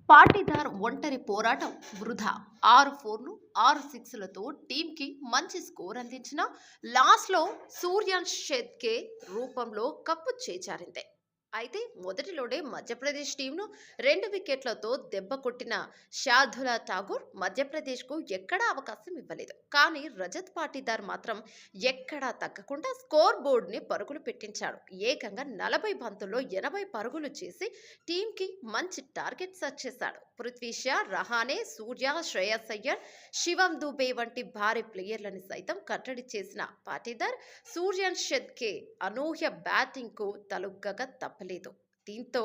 పాటీదార్ ఒంటరి పోరాటం వృధా. 6 4లు 6 6లతో టీంకి మంచి స్కోర్ అందించిన లాస్ట్లో సూర్యాన్ షెట్కే రూపంలో కప్పు చేజారింది. అయితే మొదటిలోనే మధ్యప్రదేశ్ టీంను 2 వికెట్లతో దెబ్బ కొట్టిన శార్దులా ఠాగూర్ మధ్యప్రదేశ్కు ఎక్కడా అవకాశం ఇవ్వలేదు. కానీ రజత్ పాటీదార్ మాత్రం ఎక్కడా తగ్గకుండా స్కోర్ బోర్డుని పరుగులు పెట్టించాడు. ఏకంగా 40 బంతుల్లో 80 పరుగులు చేసి టీంకి మంచి టార్గెట్ సెట్ చేశాడు. పృథ్వీ షా, రహానే, సూర్య, శ్రేయస్ అయ్యర్, శివం దూబే వంటి భారీ ప్లేయర్లని సైతం కట్టడి చేసిన పాటీదార్ సూర్యాన్ షెట్కే అనూహ్య బ్యాటింగ్ కు తలొగ్గక తప్పలేదు. దీంతో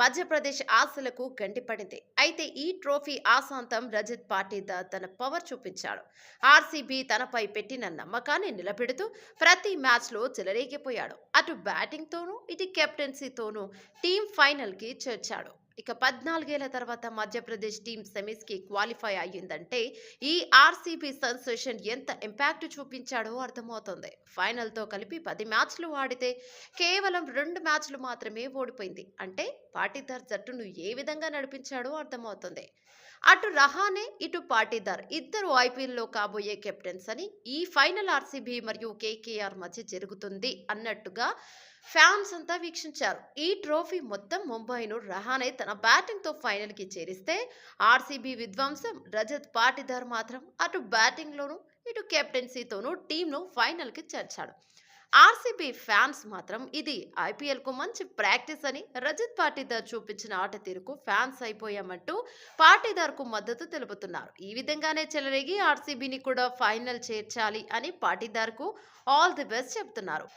మధ్యప్రదేశ్ ఆశలకు గండిపడింది. అయితే ఈ ట్రోఫీ ఆశాంతం రజత్ పాటీదార్ తన పవర్ చూపించాడు. ఆర్సీబీ తనపై పెట్టిన నమ్మకాన్ని నిలబెడుతూ ప్రతి మ్యాచ్లో చెలరేగిపోయాడు. అటు బ్యాటింగ్తోనూ ఇటు కెప్టెన్సీతోనూ టీం ఫైనల్కి చేర్చాడు. ఇక 14 ఏళ్ల తర్వాత మధ్యప్రదేశ్ టీం సెమీస్కి క్వాలిఫై అయ్యిందంటే ఈ ఆర్సీబీ సెన్సేషన్ ఎంత ఇంపాక్ట్ చూపించాడో అర్థమవుతుంది. ఫైనల్తో కలిపి 10 మ్యాచ్లు ఆడితే కేవలం 2 మ్యాచ్లు మాత్రమే ఓడిపోయింది. అంటే పాటీదార్ జట్టును ఏ విధంగా నడిపించాడో అర్థమవుతుంది. అటు రహానే ఇటు పాటీదార్ ఇద్దరు ఐపీఎల్లో కాబోయే కెప్టెన్స్ అని ఈ ఫైనల్ ఆర్సీబీ మరియు కేకేఆర్ మధ్య జరుగుతుంది అన్నట్టుగా ఫ్యాన్స్ అంతా వీక్షించారు. ఈ ట్రోఫీ మొత్తం ముంబైను రహానే తన బ్యాటింగ్ తో ఫైనల్ కి చేరిస్తే ఆర్సీబీ విధ్వంసం రజత్ పాటీదార్ మాత్రం అటు బ్యాటింగ్ లోను ఇటు కెప్టెన్సీతోనూ టీంను ఫైనల్ కి చేర్చాడు. ఆర్సీబీ ఫ్యాన్స్ మాత్రం ఇది ఐపీఎల్ కు మంచి ప్రాక్టీస్ అని రజత్ పాటీదార్ చూపించిన ఆట తీరుకు ఫ్యాన్స్ అయిపోయామంటూ పాటీదార్ కు మద్దతు తెలుపుతున్నారు. ఈ విధంగానే చెలరేగి ఆర్సీబీని కూడా ఫైనల్ చేర్చాలి అని పాటీదార్ కు ఆల్ ది బెస్ట్ చెప్తున్నారు.